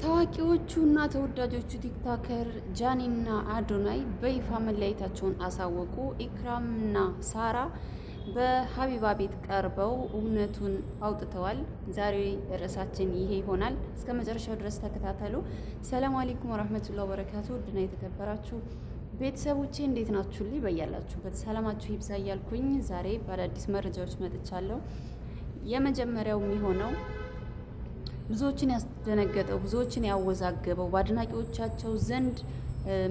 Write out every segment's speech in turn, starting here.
ታዋቂዎቹና ተወዳጆቹ ቲክቶከር ጃኒና አዶናይ በይፋ መለያየታቸውን አሳወቁ። ኢክራምና ሳራ በሀቢባ ቤት ቀርበው እውነቱን አውጥተዋል። ዛሬ ርዕሳችን ይሄ ይሆናል። እስከ መጨረሻው ድረስ ተከታተሉ። ሰላም አለይኩም ወራህመቱላሂ ወበረካቱ። ውድና የተከበራችሁ ቤተሰቦቼ እንዴት ናችሁልኝ? በያላችሁበት ሰላማችሁ ይብዛ እያልኩኝ ዛሬ በአዳዲስ መረጃዎች መጥቻለሁ። የመጀመሪያው የሚሆነው ብዙዎችን ያስደነገጠው ብዙዎችን ያወዛገበው በአድናቂዎቻቸው ዘንድ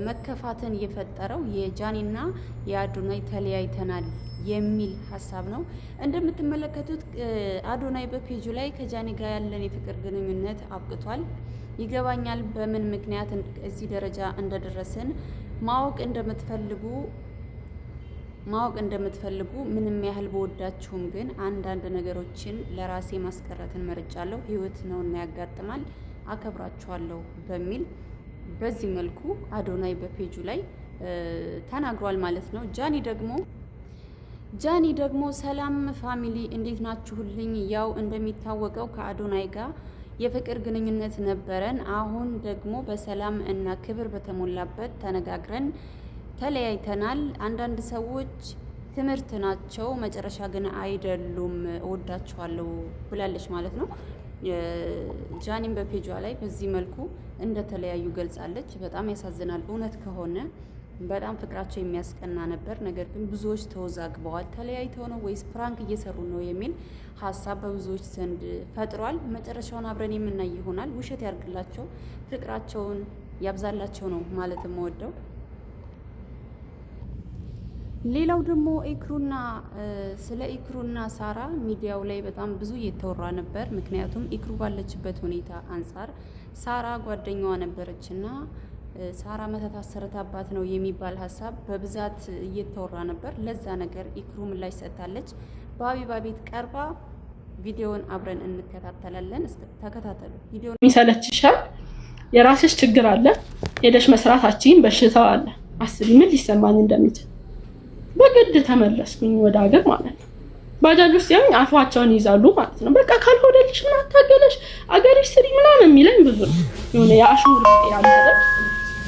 መከፋትን የፈጠረው የጃኒና የአዶናይ ተለያይተናል የሚል ሀሳብ ነው። እንደምትመለከቱት አዶናይ በፔጁ ላይ ከጃኒ ጋር ያለን የፍቅር ግንኙነት አብቅቷል፣ ይገባኛል በምን ምክንያት እዚህ ደረጃ እንደደረስን ማወቅ እንደምትፈልጉ ምንም ያህል በወዳችሁም ግን አንዳንድ ነገሮችን ለራሴ ማስቀረትን መርጫለሁ። ህይወት ነውና ያጋጥማል፣ አከብራችኋለሁ በሚል በዚህ መልኩ አዶናይ በፔጁ ላይ ተናግሯል ማለት ነው። ጃኒ ደግሞ ሰላም ፋሚሊ እንዴት ናችሁልኝ? ያው እንደሚታወቀው ከአዶናይ ጋር የፍቅር ግንኙነት ነበረን። አሁን ደግሞ በሰላም እና ክብር በተሞላበት ተነጋግረን ተለያይተናል። አንዳንድ ሰዎች ትምህርት ናቸው፣ መጨረሻ ግን አይደሉም። እወዳችኋለሁ ብላለች ማለት ነው። ጃኒም በፔጇ ላይ በዚህ መልኩ እንደተለያዩ ገልጻለች። በጣም ያሳዝናል። እውነት ከሆነ በጣም ፍቅራቸው የሚያስቀና ነበር። ነገር ግን ብዙዎች ተወዛግበዋል። ተለያይተው ነው ወይስ ፕራንክ እየሰሩ ነው የሚል ሀሳብ በብዙዎች ዘንድ ፈጥሯል። መጨረሻውን አብረን የምናይ ይሆናል። ውሸት ያርግላቸው፣ ፍቅራቸውን ያብዛላቸው ነው ማለት የምወደው። ሌላው ደግሞ ስለ ኢክሩና ሳራ ሚዲያው ላይ በጣም ብዙ እየተወራ ነበር። ምክንያቱም ኢክሩ ባለችበት ሁኔታ አንጻር ሳራ ጓደኛዋ ነበረችና ሳራ መተት አሰርታባት ነው የሚባል ሀሳብ በብዛት እየተወራ ነበር። ለዛ ነገር ኢክሩ ምላሽ ሰጥታለች። በሀቢባ ቤት ቀርባ ቪዲዮውን አብረን እንከታተላለን። ተከታተሉ። ቪዲዮ ይሰለችሻል፣ የራስሽ ችግር አለ፣ ሄደሽ መስራታችን በሽታው አለ። አስቢ ምን ሊሰማኝ እንደሚችል። በግድ ተመለስኩኝ ወደ ሀገር ማለት ነው። ባጃጅ ውስጥ ያኝ አፋቸውን ይዛሉ ማለት ነው። በቃ ካልሆነልሽ ምን አታገለሽ አገርሽ ስሪ ምናምን የሚለኝ ብዙ ነው። የሆነ የአሽሙር ያለ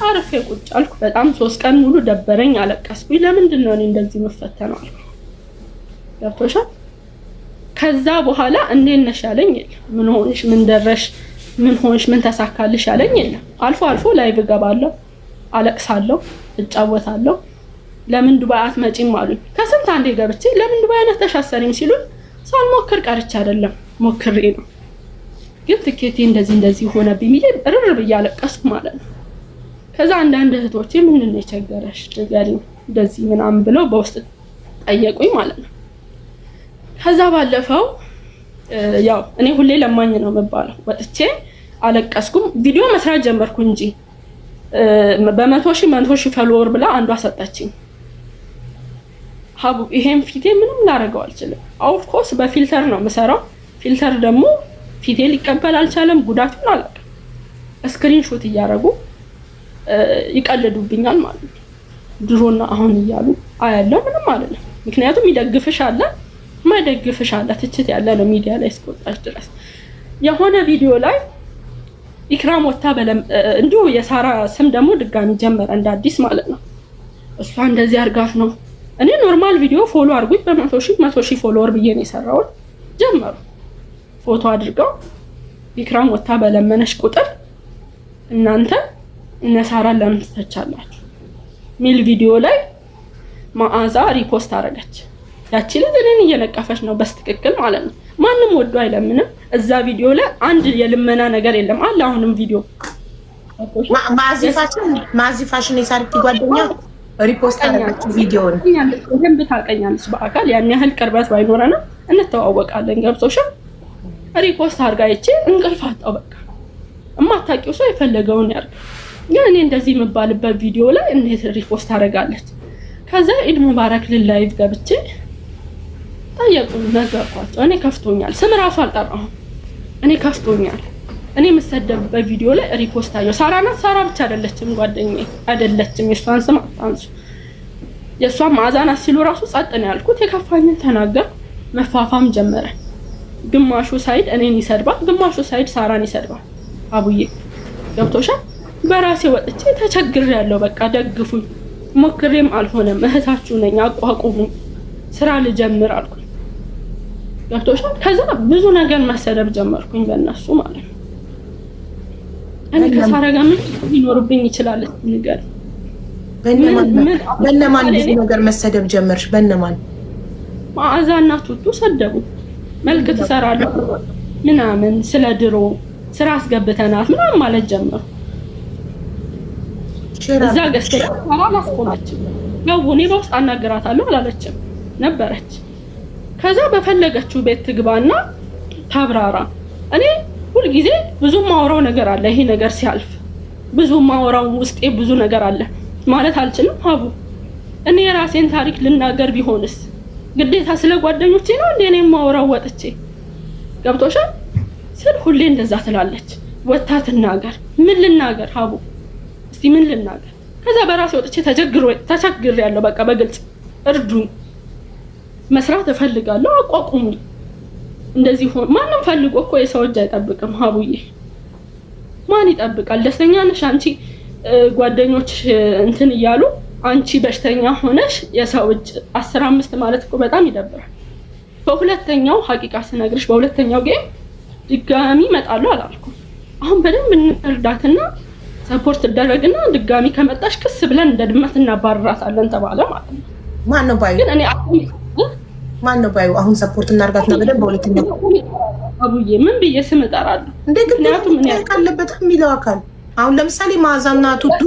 አረፌ ቁጭ አልኩ። በጣም 3 ቀን ሙሉ ደበረኝ፣ አለቀስኩኝ። ለምንድን ነው እኔ እንደዚህ መፈተነው አልኩ። ገብቶሻል? ከዛ በኋላ እንዴት ነሽ ያለኝ የለም። ምን ሆንሽ፣ ምን ደረሽ፣ ምን ሆንሽ፣ ምን ተሳካልሽ ያለኝ የለም። አልፎ አልፎ ላይቭ እገባለሁ፣ አለቅሳለሁ፣ እጫወታለሁ። ለምን ዱባይ አትመጪም አሉኝ። ከስንት አንዴ ገብቼ ለምን ዱባይ አይነት አሰሪም ሲሉኝ ሳልሞክር ቀርቼ አይደለም ሞክሬ ነው። ግን ትኬቴ እንደዚህ ሆነብኝ ብዬ እርር ብዬ አለቀስኩ ማለት ነው። ከዛ አንዳንድ እህቶቼ ምንድን ነው የቸገረሽ ንገሪኝ እንደዚህ ምናምን ብለው በውስጥ ጠየቁኝ ማለት ነው። ከዛ ባለፈው ያው እኔ ሁሌ ለማኝ ነው የምባለው። ወጥቼ አለቀስኩም። ቪዲዮ መስራት ጀመርኩ እንጂ በ100 ሺህ ፎሎወር ብላ አንዷ ሰጠችኝ። ሀቡ ይሄን ፊቴ ምንም ላደርገው አልችልም። ኦፍ ኮርስ በፊልተር ነው የምሰራው። ፊልተር ደግሞ ፊቴ ሊቀበል አልቻለም። ጉዳቱን አላውቅም። ስክሪንሾት እያደረጉ ይቀልዱብኛል ማለት ነው። ድሮና አሁን እያሉ አያለው ምንም ማለት ነው። ምክንያቱም ይደግፍሽ አለ፣ ማይደግፍሽ አለ። ትችት ያለ ነው ሚዲያ ላይ እስከወጣች ድረስ። የሆነ ቪዲዮ ላይ ኢክራም ወጣ እንዲሁ የሳራ ስም ደግሞ ድጋሚ ጀመረ እንደ አዲስ ማለት ነው። እሷ እንደዚህ አርጋት ነው። እኔ ኖርማል ቪዲዮ ፎሎ አድርጉኝ በ100 ሺህ ፎሎወር ብዬ ነው የሰራሁት። ጀመሩ ፎቶ አድርገው ኢክራም ወጣ በለመነሽ ቁጥር እናንተ እነ ሳራ ለምን ትተቻላችሁ ሚል ቪዲዮ ላይ ማአዛ ሪፖስት አረገች። ያቺ ልጅ እኔን እየነቀፈች ነው በስትክክል ማለት ነው። ማንም ወዶ አይለምንም። እዛ ቪዲዮ ላይ አንድ የልመና ነገር የለም አለ። አሁንም ቪዲዮ ማዚፋሽን የሳሪቲ ጓደኛ ሪፖስት አረገች ቪዲዮን። ይሄን ብታቀኛለች በአካል ያን ያህል ቅርበት ባይኖረና እንተዋወቃለን። ገብቶሻል? ሪፖስት አርጋ ይቺ እንቅልፍ አጣው። በቃ እማታውቂው ሰው የፈለገውን ያርግ። ግን እኔ እንደዚህ የምባልበት ቪዲዮ ላይ እንዴት ሪፖስት አረጋለች? ከዛ ኢድ ሙባረክ ላይቭ ገብቼ ጠየቁኝ፣ ነገርኳቸው። እኔ ከፍቶኛል፣ ስም ራሱ አልጠራሁም። እኔ ከፍቶኛል። እኔ የምሰደብበት ቪዲዮ ላይ ሪፖስት አየሁ። ሳራ ናት። ሳራ ብቻ አይደለችም ጓደኛዬ አይደለችም። የሷን ስም አታንሱ። የሷን ማዕዛናት ሲሉ ራሱ ጸጥ ነው ያልኩት። የከፋኝን ተናገር። መፋፋም ጀመረ። ግማሹ ሳይድ እኔን ይሰድባል፣ ግማሹ ሳይድ ሳራን ይሰድባል። አቡዬ ገብቶሻል። በራሴ ወጥቼ ተቸግሬያለሁ። በቃ ደግፉኝ፣ ሞክሬም አልሆነም፣ እህታችሁ ነኝ፣ አቋቁሙኝ፣ ስራ ልጀምር አልኩኝ። ገብቶሻል። ከዛ ብዙ ነገር መሰደብ ጀመርኩኝ በእነሱ ማለት ነው። እኔ ከሳራ ጋር ምን ሊኖርብኝ ይችላል? ንገር። በእነማን ብዙ ነገር መሰደብ ጀመርሽ? በእነማን? ማዕዛና ቱቱ ሰደቡ። መልክ ትሰራለህ ምናምን፣ ስለ ድሮ ስራ አስገብተናት ምናምን ማለት ጀመሩ። እዛ ገዝተሽ አላስቆማችም። ያው እኔ በውስጥ አናግራታለሁ አላለችም ነበረች። ከዛ በፈለገችው ቤት ትግባና ታብራራ። እኔ ሁልጊዜ ብዙ ማወራው ነገር አለ። ይሄ ነገር ሲያልፍ ብዙ ማወራው ውስጤ ብዙ ነገር አለ ማለት አልችልም። ሀቡ እኔ የራሴን ታሪክ ልናገር ቢሆንስ ግዴታ ስለ ጓደኞቼ ነው እንዴ እኔ ማወራው ወጥቼ? ገብቶሻል ስል ሁሌ እንደዛ ትላለች። ወታ ትናገር። ምን ልናገር ሀቡ? እስቲ ምን ልናገር? ከዛ በራሴ ወጥቼ ተቸግሬያለሁ። በቃ በግልጽ እርዱኝ፣ መስራት እፈልጋለሁ፣ አቋቁሙኝ። እንደዚህ ሆነ። ማንም ፈልጎ እኮ የሰው እጅ አይጠብቅም ሀቡዬ። ማን ይጠብቃል? ደስተኛ ነሽ አንቺ ጓደኞች እንትን እያሉ አንቺ በሽተኛ ሆነሽ የሰው እጅ 15 ማለት እኮ በጣም ይደብራል። በሁለተኛው ሀቂቃ ስነግርሽ በሁለተኛው ጌም ድጋሚ እመጣለሁ አላልኩም። አሁን በደንብ እንርዳትና ሰፖርት ትደረግና ድጋሚ ከመጣሽ ክስ ብለን እንደ ድመት እናባርራታለን ተባለ ማለት ነው። ማን ነው ባዩ? ግን እኔ ማን ነው ባዩ? አሁን ሰፖርት እናርጋትና በደንብ በሁለተኛው አቡዬ ምን ብዬ ስም እጠራለሁ? ምክንያቱም ምን ያለበት የሚለው አካል አሁን ለምሳሌ ማዕዛና ቱቱ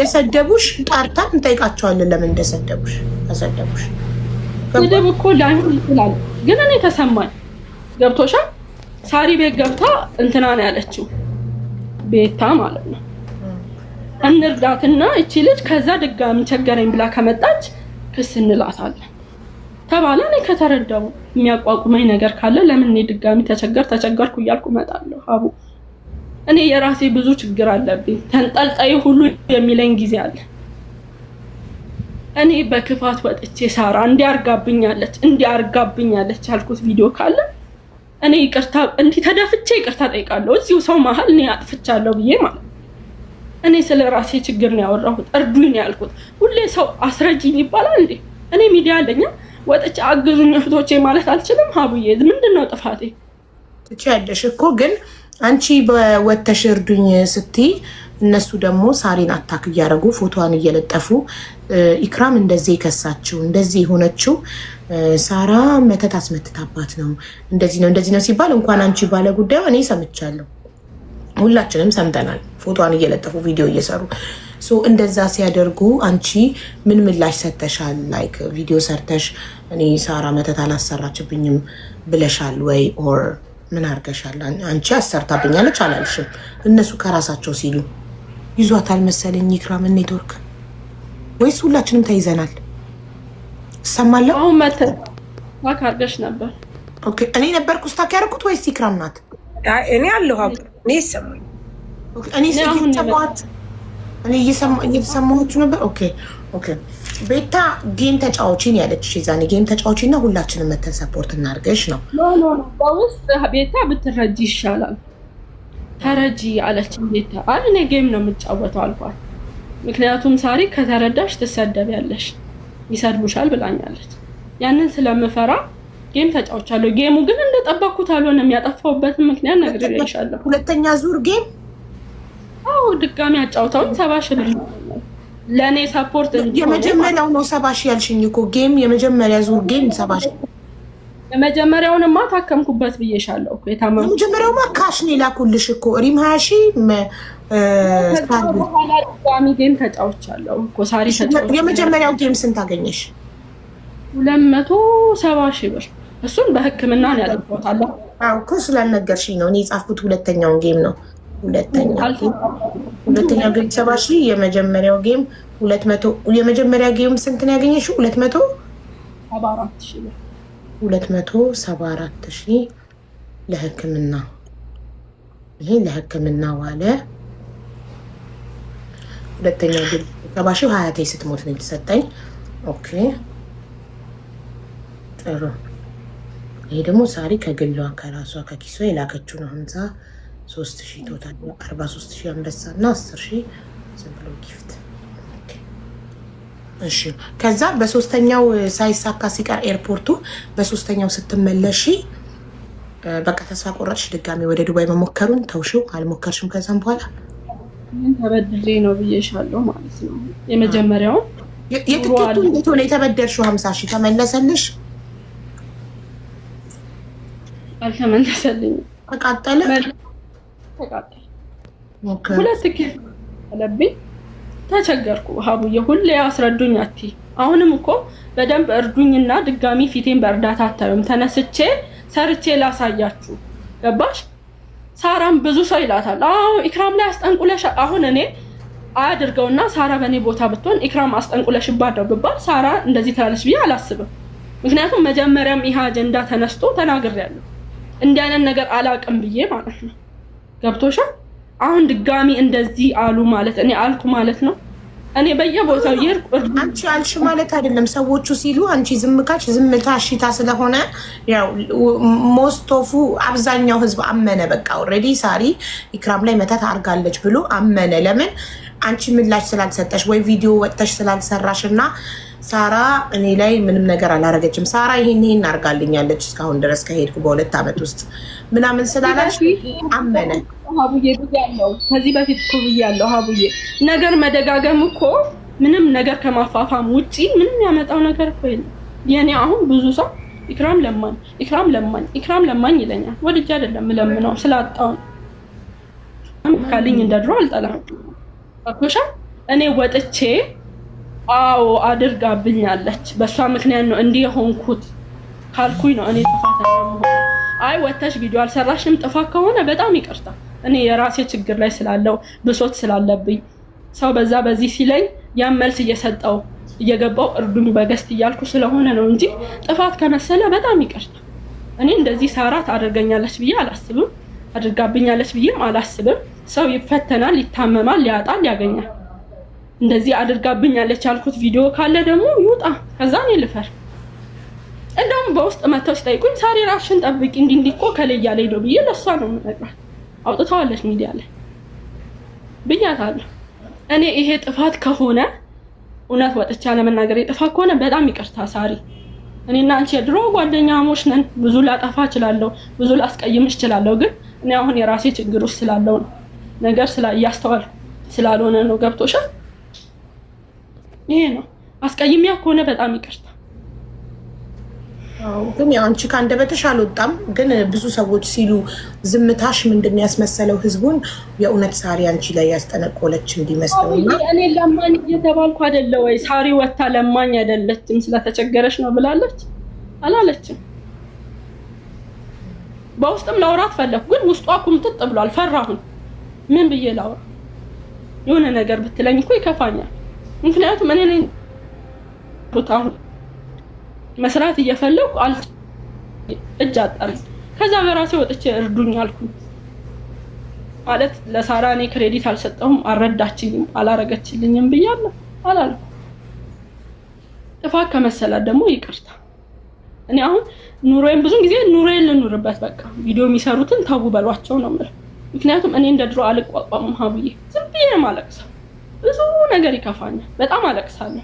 የሰደቡሽ ጣርታን እንጠይቃቸዋለን። ለምን እንደሰደቡሽ ከሰደቡሽ ስድብ እኮ ላይሆን ይችላል፣ ግን እኔ ተሰማኝ። ገብቶሻል። ሳሪ ቤት ገብታ እንትና ነው ያለችው፣ ቤታ ማለት ነው። እንርዳትና እቺ ልጅ ከዛ ድጋሚ ቸገረኝ ብላ ከመጣች ክስ እንላታለን ተባለ። እኔ ከተረዳው የሚያቋቁመኝ ነገር ካለ ለምን እኔ ድጋሚ ተቸገርኩ እያልኩ እመጣለሁ ሀቡ። እኔ የራሴ ብዙ ችግር አለብኝ። ተንጠልጣይ ሁሉ የሚለኝ ጊዜ አለ። እኔ በክፋት ወጥቼ ሳራ እንዲያርጋብኛለች ያልኩት ቪዲዮ ካለ እኔ ይቅርታ እንዲህ ተደፍቼ ይቅርታ ጠይቃለሁ። እዚሁ ሰው መሀል እኔ አጥፍቻለሁ ብዬ ማለት እኔ ስለ ራሴ ችግር ነው ያወራሁት። እርዱኝ ነው ያልኩት። ሁሌ ሰው አስረጂኝ ይባላል እንዴ? እኔ ሚዲያ አለኛ ወጥቼ አግዙኝ እህቶቼ ማለት አልችልም ሀቡዬ? ምንድነው ጥፋቴ? ትችያለሽ እኮ ግን አንቺ በወተሽ እርዱኝ ስትይ እነሱ ደግሞ ሳሪን አታክ እያደረጉ ፎቶዋን እየለጠፉ ኢክራም እንደዚህ የከሳችው እንደዚህ የሆነችው ሳራ መተት አስመትታባት ነው እንደዚህ ነው ሲባል እንኳን አንቺ ባለ ጉዳዩ እኔ ሰምቻለሁ፣ ሁላችንም ሰምተናል። ፎቶዋን እየለጠፉ ቪዲዮ እየሰሩ እንደዛ ሲያደርጉ አንቺ ምን ምላሽ ሰተሻል? ላይክ ቪዲዮ ሰርተሽ እኔ ሳራ መተት አላሰራችብኝም ብለሻል ወይ? ኦር ምን አርገሻል? አንቺ አሰርታብኛለች አላልሽም። እነሱ ከራሳቸው ሲሉ ይዟታል መሰለኝ ኢክራም ኔትወርክ፣ ወይስ ሁላችንም ተይዘናል? እሰማለሁ። አሁን መተት አርገሽ ነበር። ኦኬ እኔ ነበርኩ ስታክ ያደረኩት ወይስ ኢክራም ናት? እኔ አለሁ እኔ ይሰማኝ። እኔ እየሰማችሁ ነበር። ኦኬ ቤታ ጌም ተጫዋችን ያለች ዛኔ ጌም ተጫዋችና ሁላችንም መተን ሰፖርት እናርገሽ ነው። ኖ በውስጥ ቤታ ብትረጂ ይሻላል ተረጂ አለች ቤታ። አይ እኔ ጌም ነው የምጫወተው አልኳት። ምክንያቱም ሳሪ ከተረዳሽ ትሰደቢያለሽ፣ ይሰድቡሻል ብላኛለች። ያንን ስለምፈራ ጌም ተጫውቻለሁ። ጌሙ ግን እንደጠበቅኩት አልሆነም። ያጠፋሁበትን ምክንያት ነግሬሻለሁ። ሁለተኛ ዙር ጌም አዎ ድጋሚ አጫውተውኝ 70 ሺህ ብር ለኔ ሰፖርት እንጂ የመጀመሪያው ነው 70 ሺህ ያልሽኝ እኮ ጌም የመጀመሪያ ዙር ጌም 70 ሺህ። የመጀመሪያውንማ ታከምኩበት ብዬሻለሁ እኮ የታመምኩት። የመጀመሪያውማ ካሽ ነው የላኩልሽ እኮ ሪም 20 ሺህ ድጋሚ ጌም ተጫውቻለሁ እኮ ሳሪ ተጫውቻለሁ። የመጀመሪያው ጌም ስንት አገኘሽ? 270 ሺህ ብር። እሱን በሕክምና ነው ያደረኩት። አዎ እኮ ስላልነገርሽኝ ነው እኔ የጻፍኩት ሁለተኛውን ጌም ነው። ሁለተኛው ጌም 70 ሺህ፣ የመጀመሪያው ጌም 200። የመጀመሪያ ጌም ስንት ነው ያገኘሽው? 274 ሺህ ብር። 274 ሺህ ለሕክምና። ይሄ ለሕክምና ዋለ። ሁለተኛው ጌም 70 ሺህ 20 ስትሞት ነው የተሰጠኝ። ኦኬ ጥሩ። ይሄ ደግሞ ሳሪ ከግሏ ከራሷ ከኪሷ የላከችው ነው። 50 3000 ቶታል 43000 አንበሳና 10000 ዝም ብሎ ጊፍት። እሺ ከዛ በሶስተኛው ሳይሳካ ሲቀር ኤርፖርቱ በሶስተኛው ስትመለሺ በቃ ተስፋ ቆረጥሽ? ድጋሚ ወደ ዱባይ መሞከሩን ተውሽው? አልሞከርሽም? ከዛም በኋላ ተበድሬ ነው ብዬሻለሁ ማለት ነው። የመጀመሪያው የትኬቱ እንዴት ሆነ? የተበደርሽው 50,000 ተመለሰልሽ? አልተመለሰልኝም። ተቃጠለ። ሁለት ትኬት አለብኝ። ተቸገርኩ ሀቡዬ። ሁሌ አስረዱኝ አቲ። አሁንም እኮ በደንብ እርዱኝና ድጋሚ ፊቴን በእርዳታ አታዩም። ተነስቼ ሰርቼ ላሳያችሁ። ገባሽ? ሳራም ብዙ ሰው ይላታል። አዎ ኢክራም ላይ አስጠንቁለሽ። አሁን እኔ አያድርገውና ሳራ በእኔ ቦታ ብትሆን ኢክራም አስጠንቁለሽባት ነው ብባል ሳራ እንደዚህ ትላለች ብዬ አላስብም። ምክንያቱም መጀመሪያም ይሄ አጀንዳ ተነስቶ ተናግሬያለሁ። እንዲህ አይነት ነገር አላውቅም ብዬ ማለት ነው። ገብቶሻል? አሁን ድጋሚ እንደዚህ አሉ ማለት እኔ አልኩ ማለት ነው። እኔ በየቦታው ይርቁ አንቺ አልሽ ማለት አይደለም። ሰዎቹ ሲሉ አንቺ ዝም ካልሽ ዝምታ እሺታ ስለሆነ ያው ሞስቶፉ አብዛኛው ህዝብ አመነ። በቃ ኦልሬዲ ሳሪ ኢክራም ላይ መተት አርጋለች ብሎ አመነ። ለምን አንቺ ምላሽ ስላልሰጠሽ ወይ ቪዲዮ ወጥተሽ ስላልሰራሽ እና ሳራ እኔ ላይ ምንም ነገር አላረገችም፣ ሳራ ይሄን አርጋልኛለች እስካሁን ድረስ ከሄድኩ በ2 ዓመት ውስጥ ምናምን ስላላሽ አመነ። ሀቡዬ ብያለሁ፣ ከዚህ በፊት እኮ ብያለሁ ሀቡዬ። ነገር መደጋገም እኮ ምንም ነገር ከማፋፋም ውጪ ምንም ያመጣው ነገር እኮ የለም። የኔ አሁን ብዙ ሰው ኢክራም ለማኝ ኢክራም ለማኝ ኢክራም ለማኝ ይለኛል። ወድጄ አይደለም ለምነው ስላጣው ካልኝ እንደድሮ አልጠላም። አኮሻ እኔ ወጥቼ አዎ አድርጋብኛለች በሷ ምክንያት ነው እንዲህ የሆንኩት ካልኩኝ ነው እኔ ጥፋተኛ የምሆነው። አይ ወተሽ ቪዲዮ አልሰራሽም ጥፋት ከሆነ በጣም ይቅርታ። እኔ የራሴ ችግር ላይ ስላለው ብሶት ስላለብኝ ሰው በዛ በዚህ ሲለኝ ያን መልስ እየሰጠው እየገባው እርዱኝ በገስት እያልኩ ስለሆነ ነው እንጂ ጥፋት ከመሰለ በጣም ይቅርታ። እኔ እንደዚህ ሳራ ታደርገኛለች ብዬ አላስብም፣ አድርጋብኛለች ብዬም አላስብም። ሰው ይፈተናል፣ ይታመማል፣ ሊያጣል፣ ያገኛል። እንደዚህ አድርጋብኛለች ያልኩት ቪዲዮ ካለ ደግሞ ይውጣ፣ ከዛ እኔ ልፈር። እንደውም በውስጥ መተው ሲጠይቁኝ ሳሪ ራስሽን ጠብቂ እንዲህ እኮ ከለያ ላይ ነው ብዬ ለሷ ነው የምነግራት። አውጥተዋለች ሚዲያ ላይ ብያታለሁ። እኔ ይሄ ጥፋት ከሆነ እውነት ወጥቻ ለመናገር ጥፋት ከሆነ በጣም ይቅርታ ሳሪ። እኔና አንቺ የድሮ ጓደኛሞች ነን። ብዙ ላጠፋ እችላለሁ፣ ብዙ ላስቀይምሽ እችላለሁ። ግን እኔ አሁን የራሴ ችግር ውስጥ ስላለው ነው ነገር እያስተዋልኩ ስላልሆነ ነው። ገብቶሻል? ይሄ ነው። አስቀይሚያ ከሆነ በጣም ይቅርታ። ግን ያው አንቺ ከአንደበትሽ አልወጣም። ግን ብዙ ሰዎች ሲሉ ዝምታሽ ምንድን ያስመሰለው ህዝቡን የእውነት ሳሪ አንቺ ላይ ያስጠነቆለች እንዲመስለውና እኔ ለማኝ እየተባልኩ አይደለ ወይ? ሳሪ ወታ ለማኝ አይደለችም ስለተቸገረች ነው ብላለች አላለችም። በውስጥም ላውራት ፈለኩ፣ ግን ውስጧ ኩምጥጥ ብሏል። ፈራሁን። ምን ብዬ ላውራ? የሆነ ነገር ብትለኝ እኮ ይከፋኛል። ምክንያቱም እኔ ነኝ ቦታው መስራት እየፈለኩ እጅ አጣልኝ። ከዛ በራሴ ወጥቼ እርዱኝ አልኩ። ማለት ለሳራ እኔ ክሬዲት አልሰጠሁም፣ አልረዳችኝም፣ አላረገችልኝም ብያለሁ አላልኩ። ጥፋት ከመሰላት ደግሞ ይቅርታ። እኔ አሁን ኑሮዬን ብዙ ጊዜ ኑሮዬን ልኑርበት፣ በቃ ቪዲዮ የሚሰሩትን ተው በሏቸው ነው የምለው። ምክንያቱም እኔ እንደ ድሮ አልቋቋምም ሀቡዬ። ዝም ብዬ ነው የማለቅሰው። ብዙ ነገር ይከፋኛል፣ በጣም አለቅሳለሁ።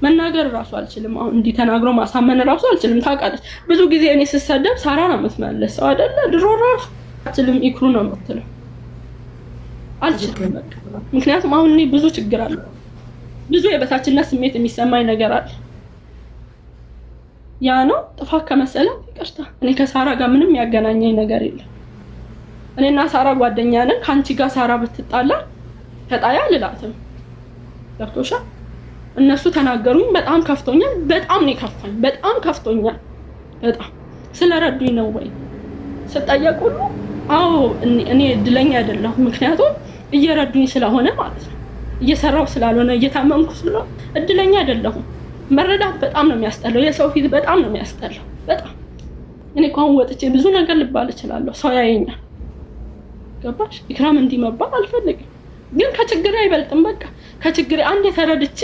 መናገር ራሱ አልችልም። አሁን እንዲህ ተናግሮ ማሳመን ራሱ አልችልም። ታውቃለች፣ ብዙ ጊዜ እኔ ስሰደብ ሳራ ነው የምትመለሰው አይደለ? ድሮ ራሱ አልችልም፣ ኢክሩ ነው የምትለው። አልችልም በቃ። ምክንያቱም አሁን እኔ ብዙ ችግር አለ፣ ብዙ የበታችነት ስሜት የሚሰማኝ ነገር አለ። ያ ነው ጥፋት ከመሰለ ይቅርታ። እኔ ከሳራ ጋር ምንም ያገናኘኝ ነገር የለም። እኔና ሳራ ጓደኛ ነን። ከአንቺ ጋር ሳራ ብትጣላ ተጣያ ልላትም። ገብቶሻል? እነሱ ተናገሩኝ፣ በጣም ከፍቶኛል። በጣም ነው የከፋኝ፣ በጣም ከፍቶኛል። በጣም ስለረዱኝ ነው ወይ ስጠየቅ ሁሉ አዎ እኔ እድለኛ አይደለሁም። ምክንያቱም እየረዱኝ ስለሆነ ማለት ነው። እየሰራው ስላልሆነ እየታመምኩ ስለሆነ እድለኛ አይደለሁም። መረዳት በጣም ነው የሚያስጠላው። የሰው ፊት በጣም ነው የሚያስጠላው። በጣም እኔ እኮ አሁን ወጥቼ ብዙ ነገር ልባል እችላለሁ፣ ሰው ያየኛል። ገባሽ? ኢክራም እንዲህ መባል አልፈልግም፣ ግን ከችግሬ አይበልጥም። በቃ ከችግሬ አንዴ ተረድቼ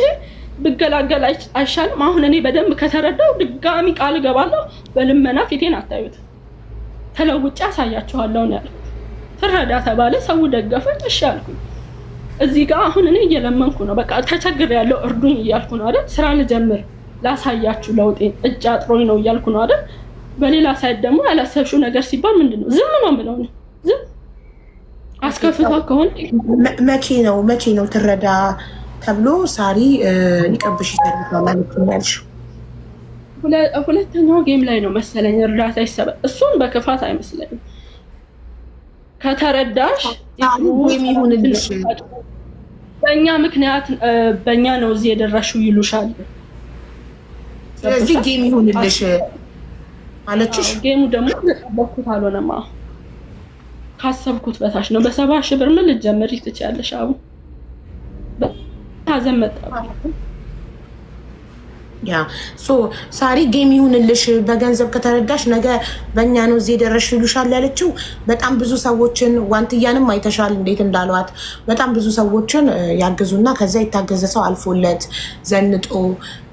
ብገላገል አይሻልም? አሁን እኔ በደንብ ከተረዳው ድጋሚ ቃል እገባለሁ፣ በልመና ፊቴን አታዩት፣ ተለውጬ አሳያችኋለሁ ነው ያልኩት። ትረዳ ተባለ። ሰው ደገፈኝ፣ እሺ አልኩኝ። እዚህ ጋር አሁን እኔ እየለመንኩ ነው። በቃ ተቸግሬያለሁ እርዱኝ እያልኩ ነው አይደል? ስራ ልጀምር ላሳያችሁ ለውጤን እጅ አጥሮኝ ነው እያልኩ ነው አይደል? በሌላ ሳይድ ደግሞ ያላሰብሽው ነገር ሲባል ምንድነው ዝም ነው የምለው ነው። ዝም አስከፍቷ ከሆነ መቼ ነው ትረዳ ተብሎ ሳሪ ይቀብሽ ይሰራል ማለት ነው ያልሽው? ሁለተኛው ጌም ላይ ነው መሰለኝ እርዳታ ይሰበ እሱን በክፋት አይመስለኝም። ከተረዳሽ የሚሆንልሽ በእኛ ምክንያት በእኛ ነው እዚህ የደረሽው ይሉሻል። ስለዚህ ጌም ይሁንልሽ አለችሽ። ጌሙ ደግሞ ተጠበቅኩት አልሆነም። ካሰብኩት በታች ነው። በ70 ሺህ ብር ምን ልትጀምሪ ትችያለሽ? አቡ ታዘመጣ ያ ሳሪ ጌም ይሁንልሽ በገንዘብ ከተረዳሽ ነገ በእኛ ነው እዚህ የደረሽ ይሉሻል ያለችው። በጣም ብዙ ሰዎችን ዋንትያንም አይተሻል እንዴት እንዳሏት። በጣም ብዙ ሰዎችን ያግዙና ከዛ የታገዘ ሰው አልፎለት ዘንጦ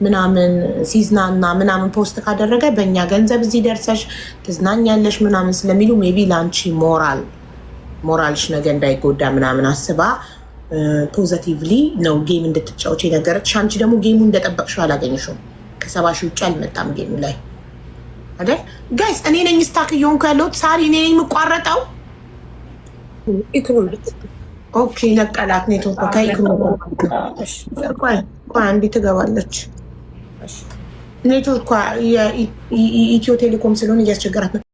ምናምን ሲዝናና ምናምን ፖስት ካደረገ በእኛ ገንዘብ እዚህ ደርሰሽ ትዝናኛለሽ ምናምን ስለሚሉ ሜቢ ላንቺ ሞራልሽ ነገ እንዳይጎዳ ምናምን አስባ ፖዚቲቭሊ ነው ጌም እንድትጫወች የነገረችሽ። አንቺ ደግሞ ጌሙ እንደጠበቅሽው አላገኘሽውም። ከ70 ሺህ ውጭ አልመጣም ጌሙ ላይ አይደል? ጋይስ እኔ ነኝ ስታክ እየሆንኩ ያለሁት። ሳሪ እኔ ነኝ የምቋረጠው። ኦኬ ነቀላት ኔትወርክ ከይክሩ ቆይ አንዴ ትገባለች። ኔትወርክ የኢትዮ ቴሌኮም ስለሆነ እያስቸገራት ነው።